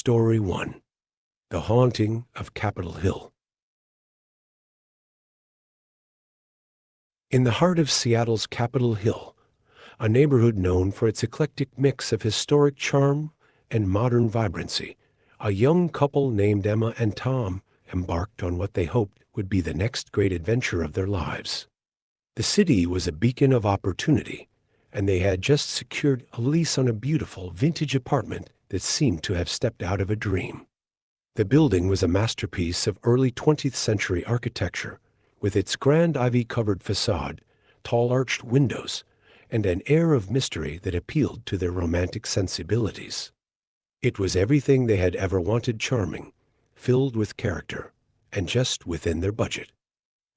Story 1: The Haunting of Capitol Hill. In the heart of Seattle's Capitol Hill, a neighborhood known for its eclectic mix of historic charm and modern vibrancy, a young couple named Emma and Tom embarked on what they hoped would be the next great adventure of their lives. The city was a beacon of opportunity, and they had just secured a lease on a beautiful vintage apartment that seemed to have stepped out of a dream. The building was a masterpiece of early 20th century architecture, with its grand ivy-covered facade, tall arched windows, and an air of mystery that appealed to their romantic sensibilities. It was everything they had ever wanted: charming, filled with character, and just within their budget.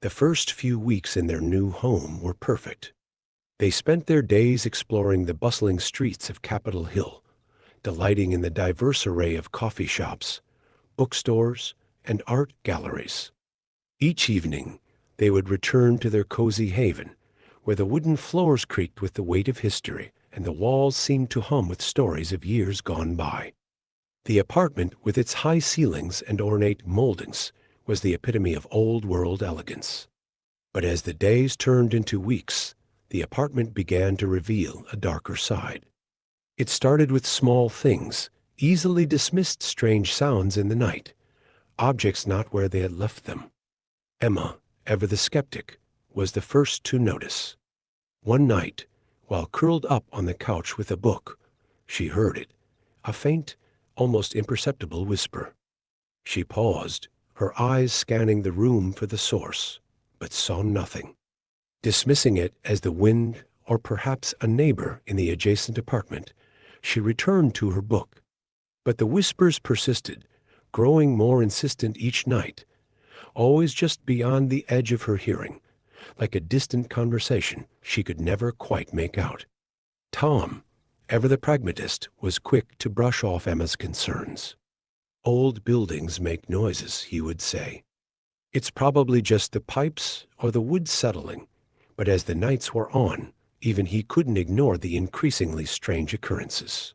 The first few weeks in their new home were perfect. They spent their days exploring the bustling streets of Capitol Hill, delighting in the diverse array of coffee shops, bookstores, and art galleries. Each evening, they would return to their cozy haven, where the wooden floors creaked with the weight of history and the walls seemed to hum with stories of years gone by. The apartment, with its high ceilings and ornate moldings, was the epitome of old-world elegance. But as the days turned into weeks, the apartment began to reveal a darker side. It started with small things, easily dismissed: strange sounds in the night, objects not where they had left them. Emma, ever the skeptic, was the first to notice. One night, while curled up on the couch with a book, she heard it, a faint, almost imperceptible whisper. She paused, her eyes scanning the room for the source, but saw nothing. Dismissing it as the wind or perhaps a neighbor in the adjacent apartment, she returned to her book. But the whispers persisted, growing more insistent each night, always just beyond the edge of her hearing, like a distant conversation she could never quite make out. Tom, ever the pragmatist, was quick to brush off Emma's concerns. "Old buildings make noises," he would say. "It's probably just the pipes or the wood settling." But as the nights wore on, even he couldn't ignore the increasingly strange occurrences.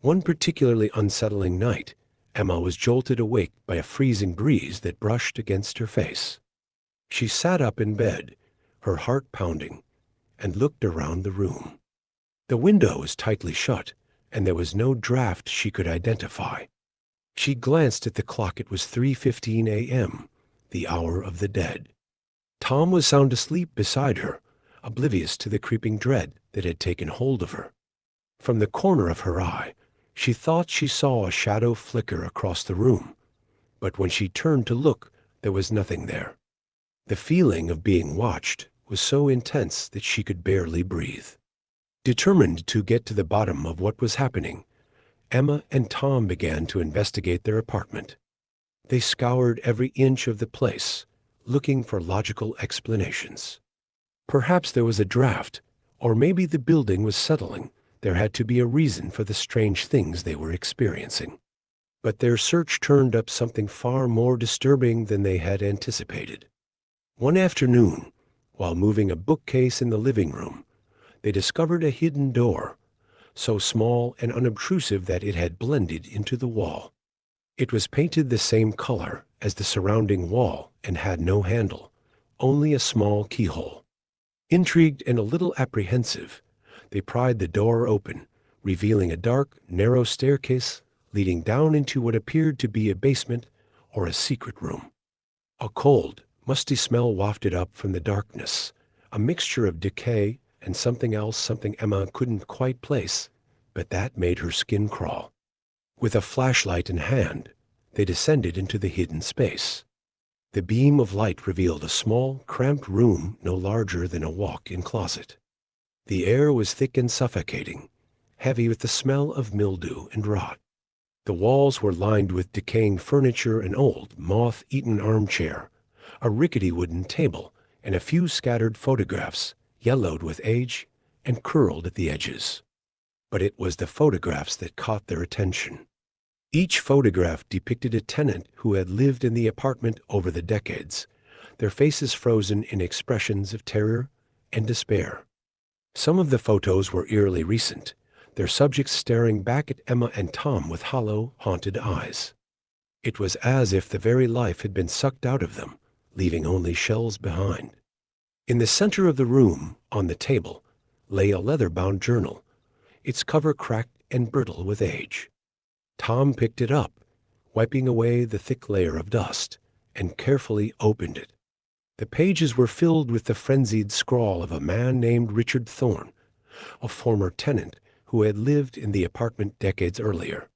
One particularly unsettling night, Emma was jolted awake by a freezing breeze that brushed against her face. She sat up in bed, her heart pounding, and looked around the room. The window was tightly shut, and there was no draft she could identify. She glanced at the clock. It was 3:15 a.m., the hour of the dead. Tom was sound asleep beside her, oblivious to the creeping dread that had taken hold of her. From the corner of her eye, she thought she saw a shadow flicker across the room, but when she turned to look, there was nothing there. The feeling of being watched was so intense that she could barely breathe. Determined to get to the bottom of what was happening, Emma and Tom began to investigate their apartment. They scoured every inch of the place, looking for logical explanations. Perhaps there was a draft, or maybe the building was settling. There had to be a reason for the strange things they were experiencing. But their search turned up something far more disturbing than they had anticipated. One afternoon, while moving a bookcase in the living room, they discovered a hidden door, so small and unobtrusive that it had blended into the wall. It was painted the same color as the surrounding wall and had no handle, only a small keyhole. Intrigued and a little apprehensive, they pried the door open, revealing a dark, narrow staircase leading down into what appeared to be a basement or a secret room. A cold, musty smell wafted up from the darkness, a mixture of decay and something else, something Emma couldn't quite place, but that made her skin crawl. With a flashlight in hand, they descended into the hidden space. The beam of light revealed a small, cramped room no larger than a walk-in closet. The air was thick and suffocating, heavy with the smell of mildew and rot. The walls were lined with decaying furniture, an old, moth-eaten armchair, a rickety wooden table, and a few scattered photographs, yellowed with age and curled at the edges. But it was the photographs that caught their attention. Each photograph depicted a tenant who had lived in the apartment over the decades, their faces frozen in expressions of terror and despair. Some of the photos were eerily recent, their subjects staring back at Emma and Tom with hollow, haunted eyes. It was as if the very life had been sucked out of them, leaving only shells behind. In the center of the room, on the table, lay a leather-bound journal, its cover cracked and brittle with age. Tom picked it up, wiping away the thick layer of dust, and carefully opened it. The pages were filled with the frenzied scrawl of a man named Richard Thorne, a former tenant who had lived in the apartment decades earlier.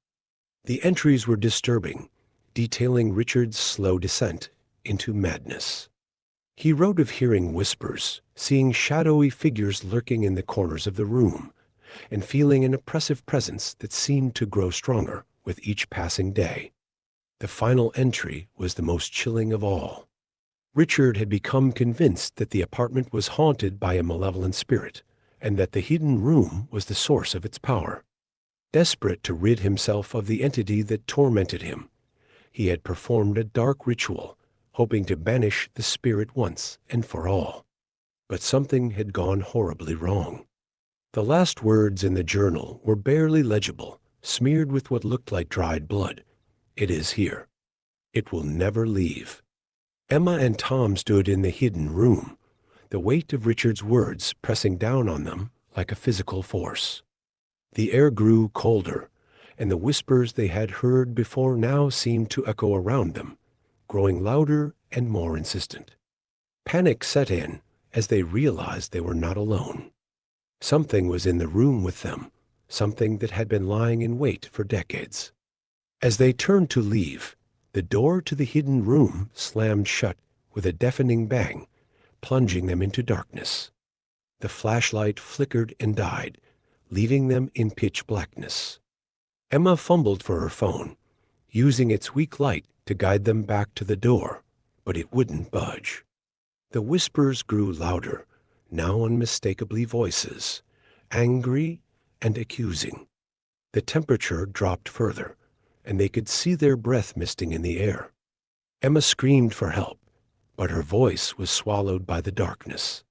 The entries were disturbing, detailing Richard's slow descent into madness. He wrote of hearing whispers, seeing shadowy figures lurking in the corners of the room, and feeling an oppressive presence that seemed to grow stronger with each passing day. The final entry was the most chilling of all. Richard had become convinced that the apartment was haunted by a malevolent spirit, and that the hidden room was the source of its power. Desperate to rid himself of the entity that tormented him, he had performed a dark ritual, hoping to banish the spirit once and for all. But something had gone horribly wrong. The last words in the journal were barely legible, smeared with what looked like dried blood. "It is here. It will never leave." Emma and Tom stood in the hidden room, the weight of Richard's words pressing down on them like a physical force. The air grew colder, and the whispers they had heard before now seemed to echo around them, growing louder and more insistent. Panic set in as they realized they were not alone. Something was in the room with them, something that had been lying in wait for decades. As they turned to leave, the door to the hidden room slammed shut with a deafening bang, plunging them into darkness. The flashlight flickered and died, leaving them in pitch blackness. Emma fumbled for her phone, using its weak light to guide them back to the door, but it wouldn't budge. The whispers grew louder, now unmistakably voices, angry and accusing. The temperature dropped further, and they could see their breath misting in the air. Emma screamed for help, but her voice was swallowed by the darkness.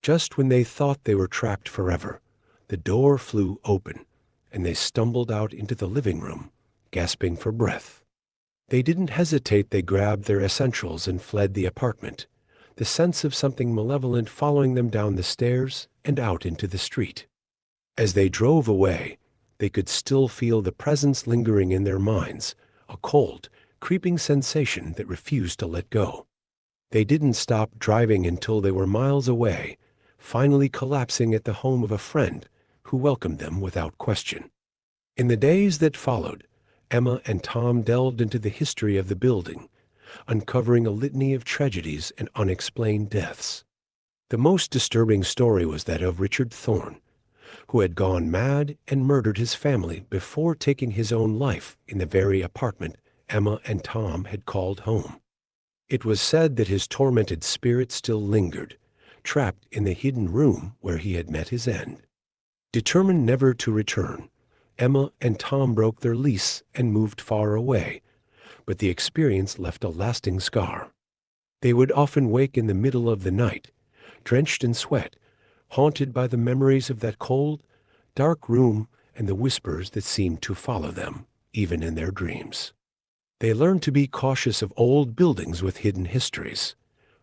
Just when they thought they were trapped forever, the door flew open, and they stumbled out into the living room, gasping for breath. They didn't hesitate. They grabbed their essentials and fled the apartment, the sense of something malevolent following them down the stairs and out into the street. As they drove away, they could still feel the presence lingering in their minds, a cold, creeping sensation that refused to let go. They didn't stop driving until they were miles away, finally collapsing at the home of a friend who welcomed them without question. In the days that followed, Emma and Tom delved into the history of the building, uncovering a litany of tragedies and unexplained deaths. The most disturbing story was that of Richard Thorne, who had gone mad and murdered his family before taking his own life in the very apartment Emma and Tom had called home. It was said that his tormented spirit still lingered, trapped in the hidden room where he had met his end. Determined never to return, Emma and Tom broke their lease and moved far away, but the experience left a lasting scar. They would often wake in the middle of the night, drenched in sweat, haunted by the memories of that cold, dark room and the whispers that seemed to follow them, even in their dreams. They learned to be cautious of old buildings with hidden histories,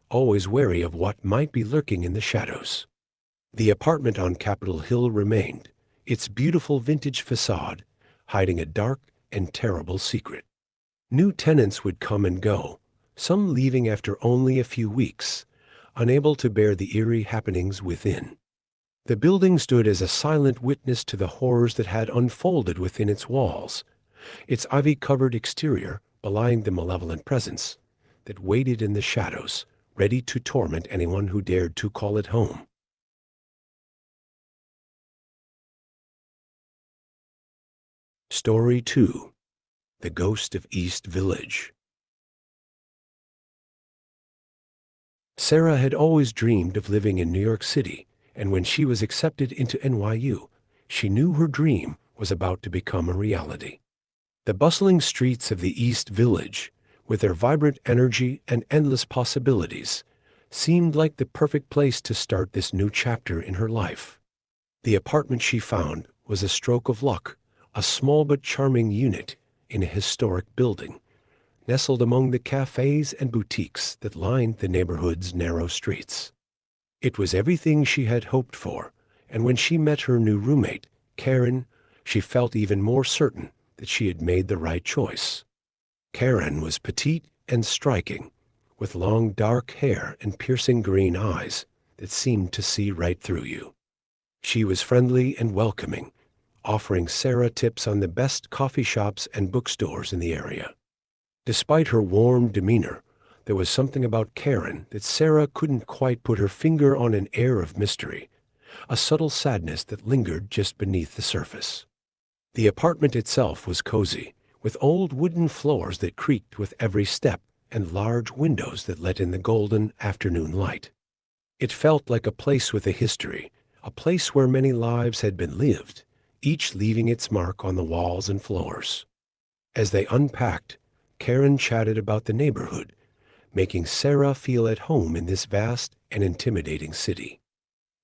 always wary of what might be lurking in the shadows. The apartment on Capitol Hill remained, its beautiful vintage facade hiding a dark and terrible secret. New tenants would come and go, some leaving after only a few weeks, unable to bear the eerie happenings within. The building stood as a silent witness to the horrors that had unfolded within its walls, its ivy-covered exterior belying the malevolent presence that waited in the shadows, ready to torment anyone who dared to call it home. Story 2. The Ghost of East Village. Sarah had always dreamed of living in New York City, and when she was accepted into NYU, she knew her dream was about to become a reality. The bustling streets of the East Village, with their vibrant energy and endless possibilities, seemed like the perfect place to start this new chapter in her life. The apartment she found was a stroke of luck, a small but charming unit in a historic building, nestled among the cafes and boutiques that lined the neighborhood's narrow streets. It was everything she had hoped for, and when she met her new roommate, Karen, she felt even more certain that she had made the right choice. Karen was petite and striking, with long dark hair and piercing green eyes that seemed to see right through you. She was friendly and welcoming, offering Sarah tips on the best coffee shops and bookstores in the area. Despite her warm demeanor, there was something about Karen that Sarah couldn't quite put her finger on, an air of mystery, a subtle sadness that lingered just beneath the surface. The apartment itself was cozy, with old wooden floors that creaked with every step and large windows that let in the golden afternoon light. It felt like a place with a history, a place where many lives had been lived, each leaving its mark on the walls and floors. As they unpacked, Karen chatted about the neighborhood, making Sarah feel at home in this vast and intimidating city.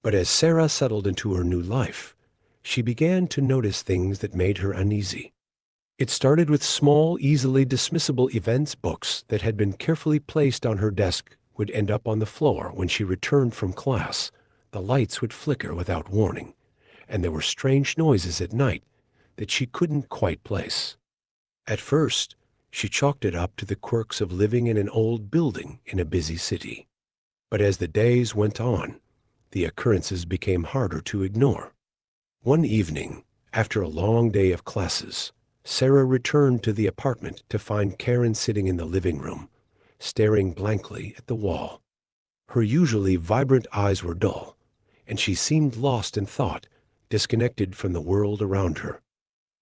But as Sarah settled into her new life, she began to notice things that made her uneasy. It started with small, easily dismissible events books that had been carefully placed on her desk would end up on the floor when she returned from class. The lights would flicker without warning, and there were strange noises at night that she couldn't quite place. At first, she chalked it up to the quirks of living in an old building in a busy city. But as the days went on, the occurrences became harder to ignore. One evening, after a long day of classes, Sarah returned to the apartment to find Karen sitting in the living room, staring blankly at the wall. Her usually vibrant eyes were dull, and she seemed lost in thought, disconnected from the world around her.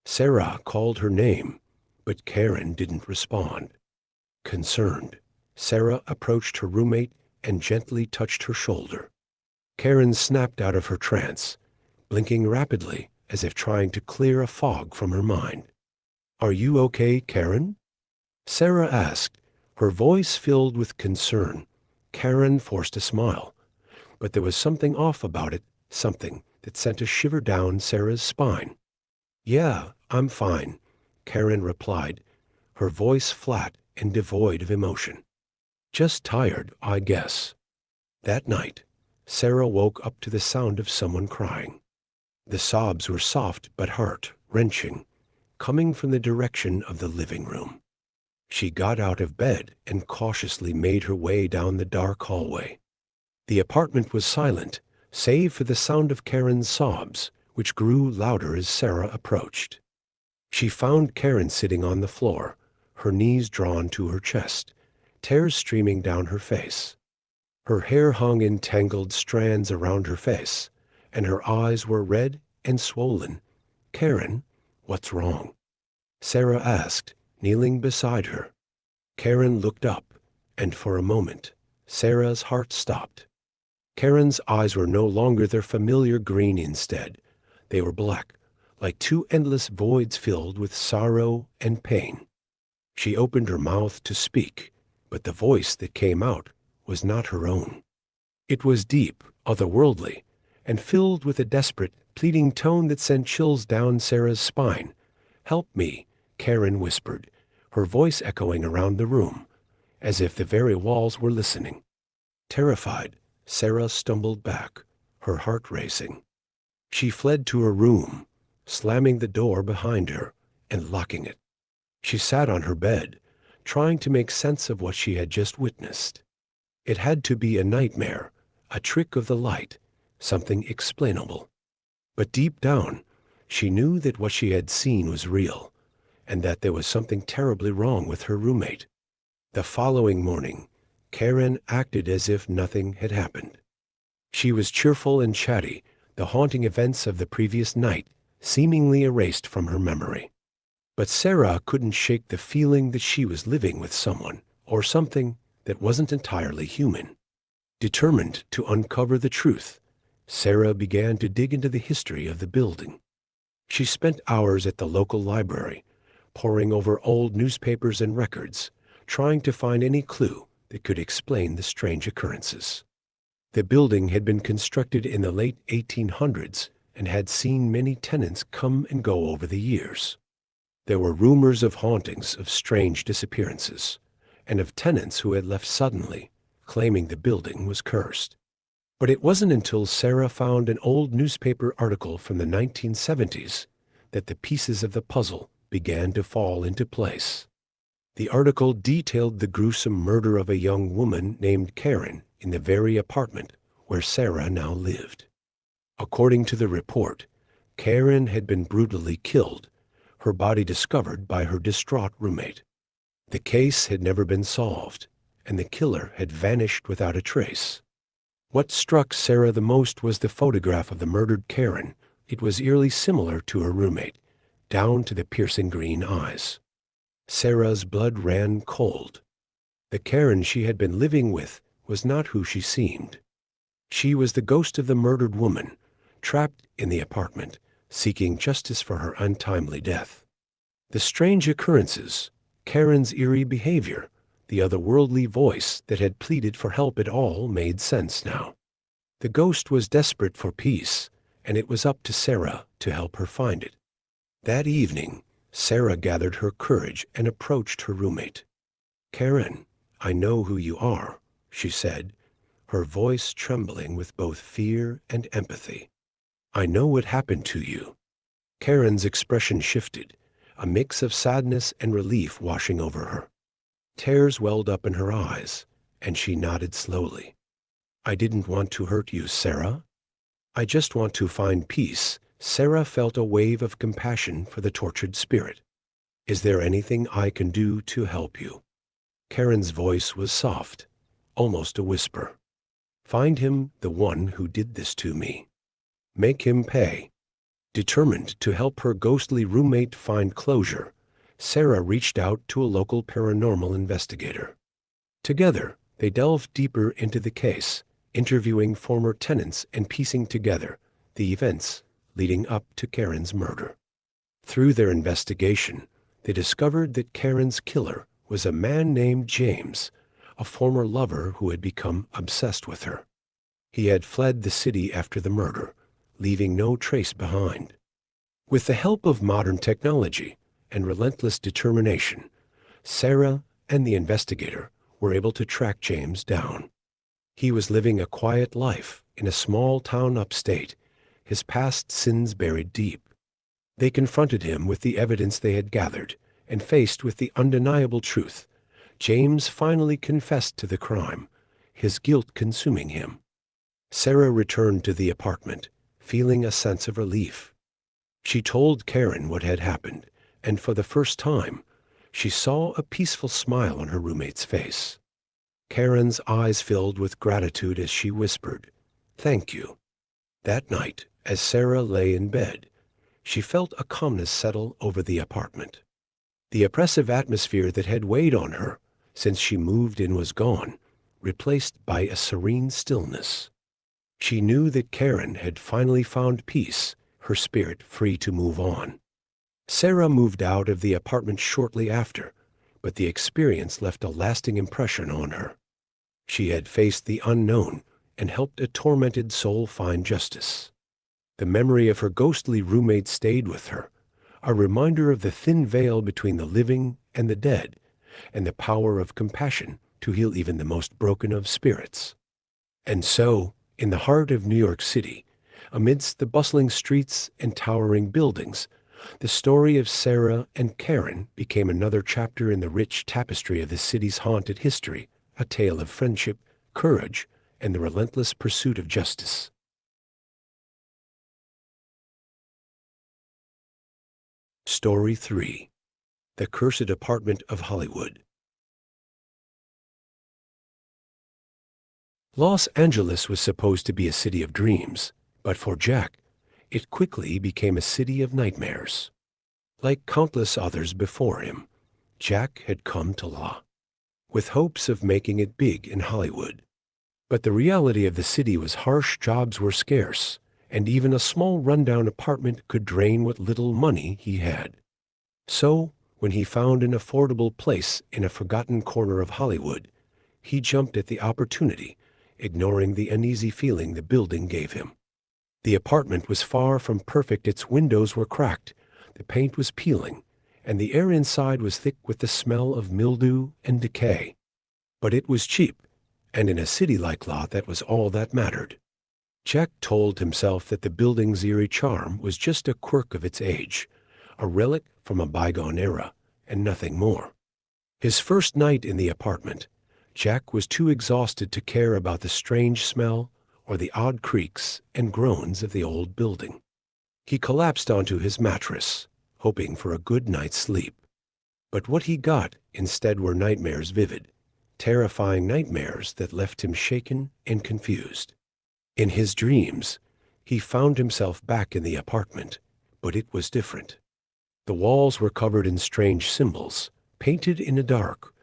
Sarah called her name, but Karen didn't respond. Concerned, Sarah approached her roommate and gently touched her shoulder. Karen snapped out of her trance, blinking rapidly as if trying to clear a fog from her mind. "Are you okay, Karen?" Sarah asked, her voice filled with concern. Karen forced a smile, but there was something off about it, something that sent a shiver down Sarah's spine. "Yeah, I'm fine," Karen replied, her voice flat and devoid of emotion. "Just tired, I guess." That night, Sarah woke up to the sound of someone crying. The sobs were soft but heart-wrenching, coming from the direction of the living room. She got out of bed and cautiously made her way down the dark hallway. The apartment was silent, save for the sound of Karen's sobs, which grew louder as Sarah approached. She found Karen sitting on the floor, her knees drawn to her chest, tears streaming down her face. Her hair hung in tangled strands around her face, and her eyes were red and swollen. "Karen, what's wrong?" Sarah asked, kneeling beside her. Karen looked up, and for a moment, Sarah's heart stopped. Karen's eyes were no longer their familiar green instead. They were black, like two endless voids filled with sorrow and pain. She opened her mouth to speak, but the voice that came out was not her own. It was deep, otherworldly, and filled with a desperate, pleading tone that sent chills down Sarah's spine. "Help me," Karen whispered, her voice echoing around the room, as if the very walls were listening. Terrified, Sarah stumbled back, her heart racing. She fled to her room, slamming the door behind her and locking it. She sat on her bed, trying to make sense of what she had just witnessed. It had to be a nightmare, a trick of the light, something explainable. But deep down, she knew that what she had seen was real, and that there was something terribly wrong with her roommate. The following morning, Karen acted as if nothing had happened. She was cheerful and chatty, the haunting events of the previous night seemingly erased from her memory. But Sarah couldn't shake the feeling that she was living with someone, or something, that wasn't entirely human. Determined to uncover the truth, Sarah began to dig into the history of the building. She spent hours at the local library, poring over old newspapers and records, trying to find any clue that could explain the strange occurrences. The building had been constructed in the late 1800s and had seen many tenants come and go over the years. There were rumors of hauntings, of strange disappearances, and of tenants who had left suddenly, claiming the building was cursed. But it wasn't until Sarah found an old newspaper article from the 1970s that the pieces of the puzzle began to fall into place. The article detailed the gruesome murder of a young woman named Karen in the very apartment where Sarah now lived. According to the report, Karen had been brutally killed, her body discovered by her distraught roommate. The case had never been solved, and the killer had vanished without a trace. What struck Sarah the most was the photograph of the murdered Karen. It was eerily similar to her roommate, down to the piercing green eyes. Sarah's blood ran cold. The Karen she had been living with was not who she seemed. She was the ghost of the murdered woman, trapped in the apartment, seeking justice for her untimely death. The strange occurrences, Karen's eerie behavior, the otherworldly voice that had pleaded for help, it all made sense now. The ghost was desperate for peace, and it was up to Sarah to help her find it. That evening, Sarah gathered her courage and approached her roommate. "Karen, I know who you are," she said, her voice trembling with both fear and empathy. "I know what happened to you." Karen's expression shifted, a mix of sadness and relief washing over her. Tears welled up in her eyes, and she nodded slowly. "I didn't want to hurt you, Sarah. I just want to find peace." Sarah felt a wave of compassion for the tortured spirit. "Is there anything I can do to help you?" Karen's voice was soft, almost a whisper. "Find him, the one who did this to me. Make him pay." Determined to help her ghostly roommate find closure, Sarah reached out to a local paranormal investigator. Together, they delved deeper into the case, interviewing former tenants and piecing together the events leading up to Karen's murder. Through their investigation, they discovered that Karen's killer was a man named James, a former lover who had become obsessed with her. He had fled the city after the murder, leaving no trace behind. With the help of modern technology and relentless determination, Sarah and the investigator were able to track James down. He was living a quiet life in a small town upstate, his past sins buried deep. They confronted him with the evidence they had gathered, and faced with the undeniable truth, James finally confessed to the crime, his guilt consuming him. Sarah returned to the apartment, feeling a sense of relief. She told Karen what had happened, and for the first time, she saw a peaceful smile on her roommate's face. Karen's eyes filled with gratitude as she whispered, "Thank you." That night, as Sarah lay in bed, she felt a calmness settle over the apartment. The oppressive atmosphere that had weighed on her since she moved in was gone, replaced by a serene stillness. She knew that Karen had finally found peace, her spirit free to move on. Sarah moved out of the apartment shortly after, but the experience left a lasting impression on her. She had faced the unknown and helped a tormented soul find justice. The memory of her ghostly roommate stayed with her, a reminder of the thin veil between the living and the dead, and the power of compassion to heal even the most broken of spirits. And so, in the heart of New York City, amidst the bustling streets and towering buildings, the story of Sarah and Karen became another chapter in the rich tapestry of the city's haunted history, a tale of friendship, courage, and the relentless pursuit of justice. Story 3. The Cursed Apartment of Hollywood. Los Angeles was supposed to be a city of dreams, but for Jack, it quickly became a city of nightmares. Like countless others before him, Jack had come to law, with hopes of making it big in Hollywood. But the reality of the city was harsh, jobs were scarce, and even a small rundown apartment could drain what little money he had. So, when he found an affordable place in a forgotten corner of Hollywood, he jumped at the opportunity, ignoring the uneasy feeling the building gave him. The apartment was far from perfect. Its windows were cracked, the paint was peeling, and the air inside was thick with the smell of mildew and decay. But it was cheap, and in a city like La, that was all that mattered. Jack told himself that the building's eerie charm was just a quirk of its age, a relic from a bygone era, and nothing more. His first night in the apartment, Jack was too exhausted to care about the strange smell or the odd creaks and groans of the old building. He collapsed onto his mattress, hoping for a good night's sleep. But what he got instead were nightmares, vivid, terrifying nightmares that left him shaken and confused. In his dreams, he found himself back in the apartment, but it was different. The walls were covered in strange symbols, painted in a dark,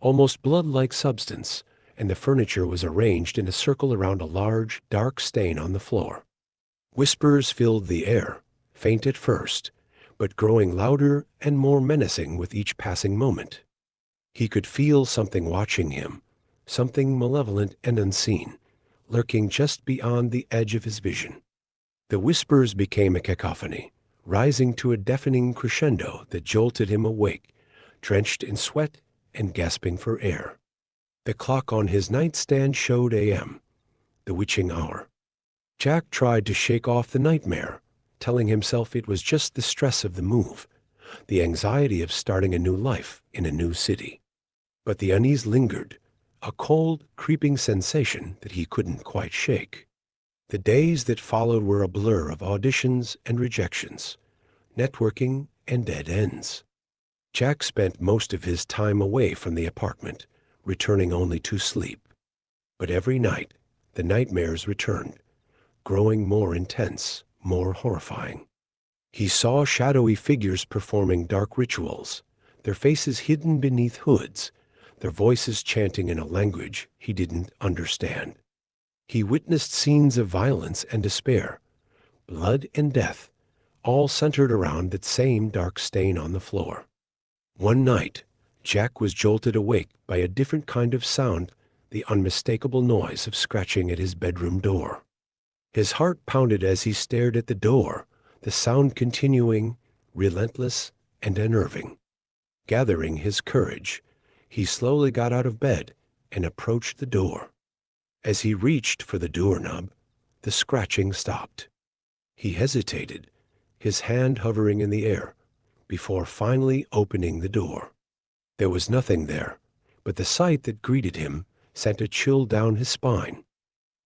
almost blood-like substance, and the furniture was arranged in a circle around a large, dark stain on the floor. Whispers filled the air, faint at first, but growing louder and more menacing with each passing moment. He could feel something watching him, something malevolent and unseen, lurking just beyond the edge of his vision. The whispers became a cacophony, rising to a deafening crescendo that jolted him awake, drenched in sweat and gasping for air. The clock on his nightstand showed a.m., the witching hour. Jack tried to shake off the nightmare, telling himself it was just the stress of the move, the anxiety of starting a new life in a new city. But the unease lingered, a cold, creeping sensation that he couldn't quite shake. The days that followed were a blur of auditions and rejections, networking and dead ends. Jack spent most of his time away from the apartment, returning only to sleep. But every night, the nightmares returned, growing more intense, more horrifying. He saw shadowy figures performing dark rituals, their faces hidden beneath hoods, their voices chanting in a language he didn't understand. He witnessed scenes of violence and despair, blood and death, all centered around that same dark stain on the floor. One night, Jack was jolted awake by a different kind of sound, the unmistakable noise of scratching at his bedroom door. His heart pounded as he stared at the door, the sound continuing, relentless and unnerving. Gathering his courage, he slowly got out of bed and approached the door. As he reached for the doorknob, the scratching stopped. He hesitated, his hand hovering in the air, before finally opening the door. There was nothing there, but the sight that greeted him sent a chill down his spine.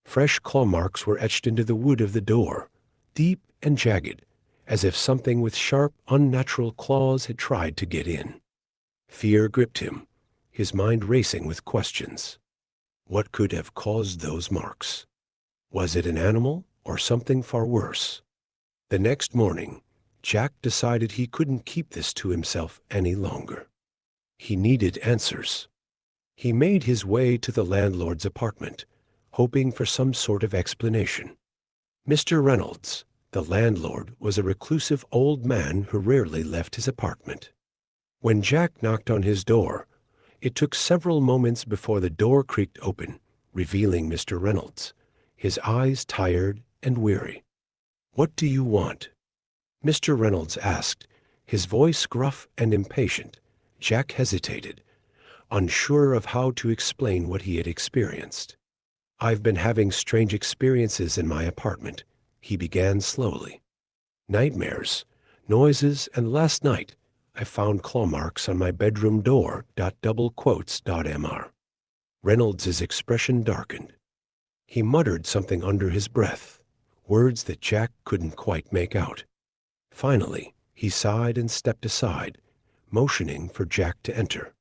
Fresh claw marks were etched into the wood of the door, deep and jagged, as if something with sharp, unnatural claws had tried to get in. Fear gripped him, his mind racing with questions. What could have caused those marks? Was it an animal or something far worse? The next morning, Jack decided he couldn't keep this to himself any longer. He needed answers. He made his way to the landlord's apartment, hoping for some sort of explanation. Mr. Reynolds, the landlord, was a reclusive old man who rarely left his apartment. When Jack knocked on his door, it took several moments before the door creaked open, revealing Mr. Reynolds, his eyes tired and weary. "What do you want?" Mr. Reynolds asked, his voice gruff and impatient. Jack hesitated, unsure of how to explain what he had experienced. "I've been having strange experiences in my apartment," he began slowly. "Nightmares, noises, and last night I found claw marks on my bedroom door. Mr. Reynolds's expression darkened. He muttered something under his breath, words that Jack couldn't quite make out. Finally, he sighed and stepped aside, motioning for Jack to enter.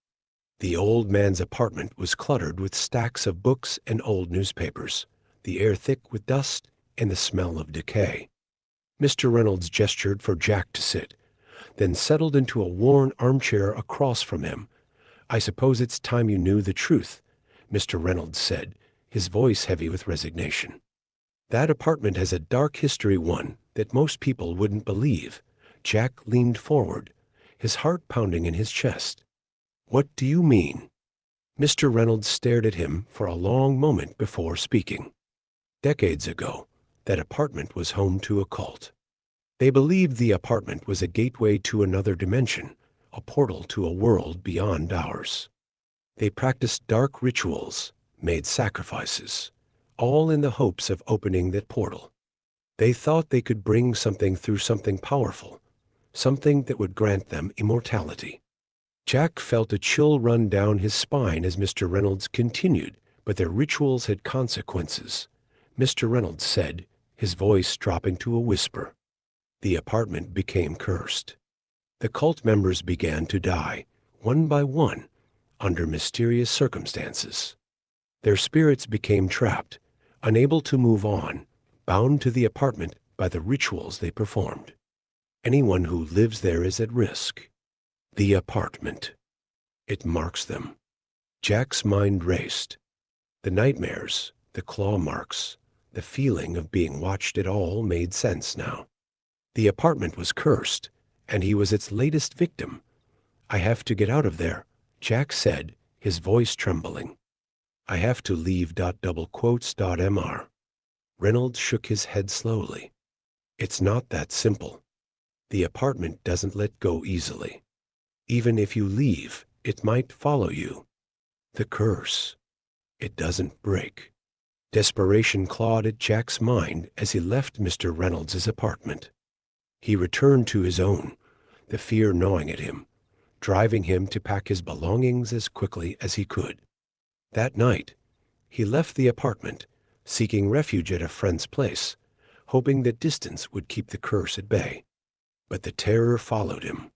The old man's apartment was cluttered with stacks of books and old newspapers, the air thick with dust and the smell of decay. Mr. Reynolds gestured for Jack to sit, then settled into a worn armchair across from him. "I suppose it's time you knew the truth," Mr. Reynolds said, his voice heavy with resignation. "That apartment has a dark history, one that most people wouldn't believe." Jack leaned forward, his heart pounding in his chest. "What do you mean?" Mr. Reynolds stared at him for a long moment before speaking. "Decades ago, That apartment was home to a cult. They believed the apartment was a gateway to another dimension, a portal to a world beyond ours. They practiced dark rituals, made sacrifices, all in the hopes of opening that portal. They thought they could bring something through something powerful, something that would grant them immortality. Jack felt a chill run down his spine as Mr. Reynolds continued, but their rituals had consequences. Mr. Reynolds said, his voice dropping to a whisper. The apartment became cursed. The cult members began to die, one by one, under mysterious circumstances. Their spirits became trapped, unable to move on, bound to the apartment by the rituals they performed. Anyone who lives there is at risk. The apartment. It marks them. Jack's mind raced. The nightmares, the claw marks, the feeling of being watched at all made sense now. The apartment was cursed, and he was its latest victim. I have to get out of there, Jack said, his voice trembling. I have to leave. Mr. Reynolds shook his head slowly. It's not that simple. The apartment doesn't let go easily. Even if you leave, it might follow you. The curse. It doesn't break. Desperation clawed at Jack's mind as he left Mr. Reynolds' apartment. He returned to his own, the fear gnawing at him, driving him to pack his belongings as quickly as he could. That night, he left the apartment, seeking refuge at a friend's place, hoping that distance would keep the curse at bay. But the terror followed him.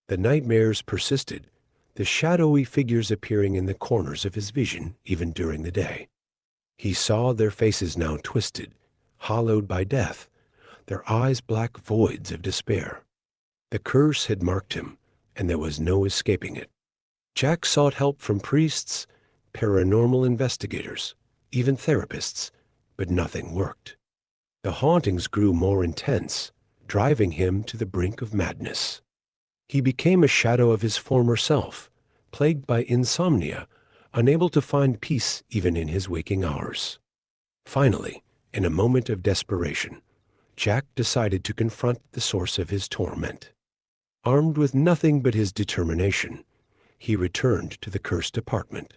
The nightmares persisted, the shadowy figures appearing in the corners of his vision even during the day. He saw their faces now twisted, hollowed by death, their eyes black voids of despair. The curse had marked him, and there was no escaping it. Jack sought help from priests, paranormal investigators, even therapists, but nothing worked. The hauntings grew more intense, driving him to the brink of madness. He became a shadow of his former self, plagued by insomnia, unable to find peace even in his waking hours. Finally, in a moment of desperation, Jack decided to confront the source of his torment. Armed with nothing but his determination, he returned to the cursed apartment.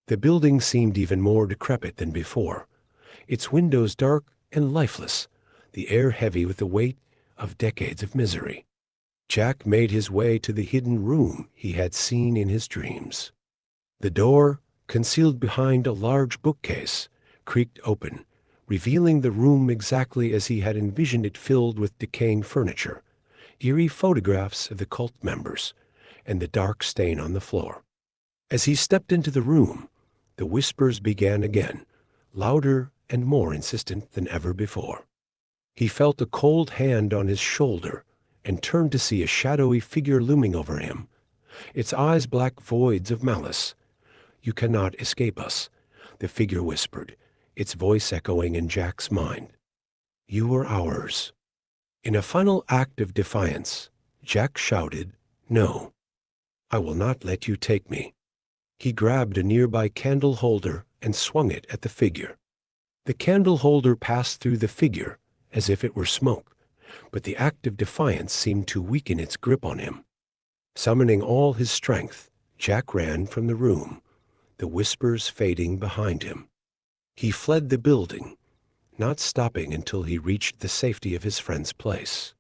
The building seemed even more decrepit than before, its windows dark and lifeless, the air heavy with the weight of decades of misery. Jack made his way to the hidden room he had seen in his dreams. The door, concealed behind a large bookcase, creaked open, revealing the room exactly as he had envisioned it, filled with decaying furniture, eerie photographs of the cult members, and the dark stain on the floor. As he stepped into the room, the whispers began again, louder and more insistent than ever before. He felt a cold hand on his shoulder and turned to see a shadowy figure looming over him, its eyes black voids of malice. "You cannot escape us," the figure whispered, its voice echoing in Jack's mind. "You are ours." In a final act of defiance, Jack shouted, "No, I will not let you take me." He grabbed a nearby candle holder and swung it at the figure. The candle holder passed through the figure as if it were smoke, but the act of defiance seemed to weaken its grip on him. Summoning all his strength, Jack ran from the room, the whispers fading behind him. He fled the building, not stopping until he reached the safety of his friend's place.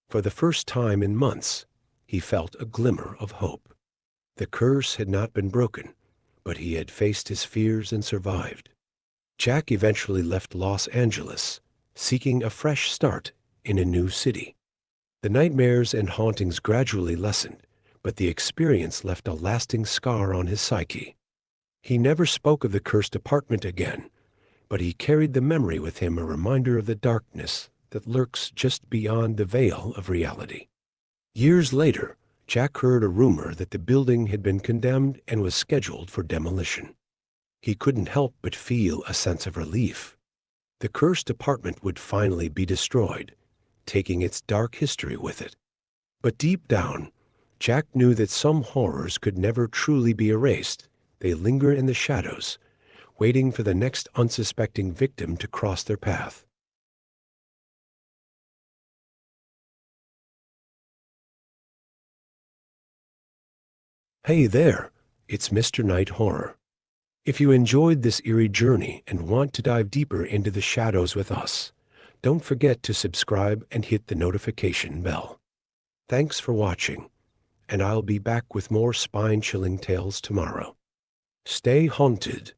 For the first time in months, he felt a glimmer of hope. The curse had not been broken, but he had faced his fears and survived. Jack eventually left Los Angeles, seeking a fresh start in a new city. The nightmares and hauntings gradually lessened, but the experience left a lasting scar on his psyche. He never spoke of the cursed apartment again, but he carried the memory with him, a reminder of the darkness that lurks just beyond the veil of reality. Years later, Jack heard a rumor that the building had been condemned and was scheduled for demolition. He couldn't help but feel a sense of relief. The cursed apartment would finally be destroyed, taking its dark history with it. But deep down, Jack knew that some horrors could never truly be erased. They linger in the shadows, waiting for the next unsuspecting victim to cross their path. Hey there, it's Mr. Night Horror. If you enjoyed this eerie journey and want to dive deeper into the shadows with us, don't forget to subscribe and hit the notification bell. Thanks for watching, and I'll be back with more spine-chilling tales tomorrow. Stay haunted.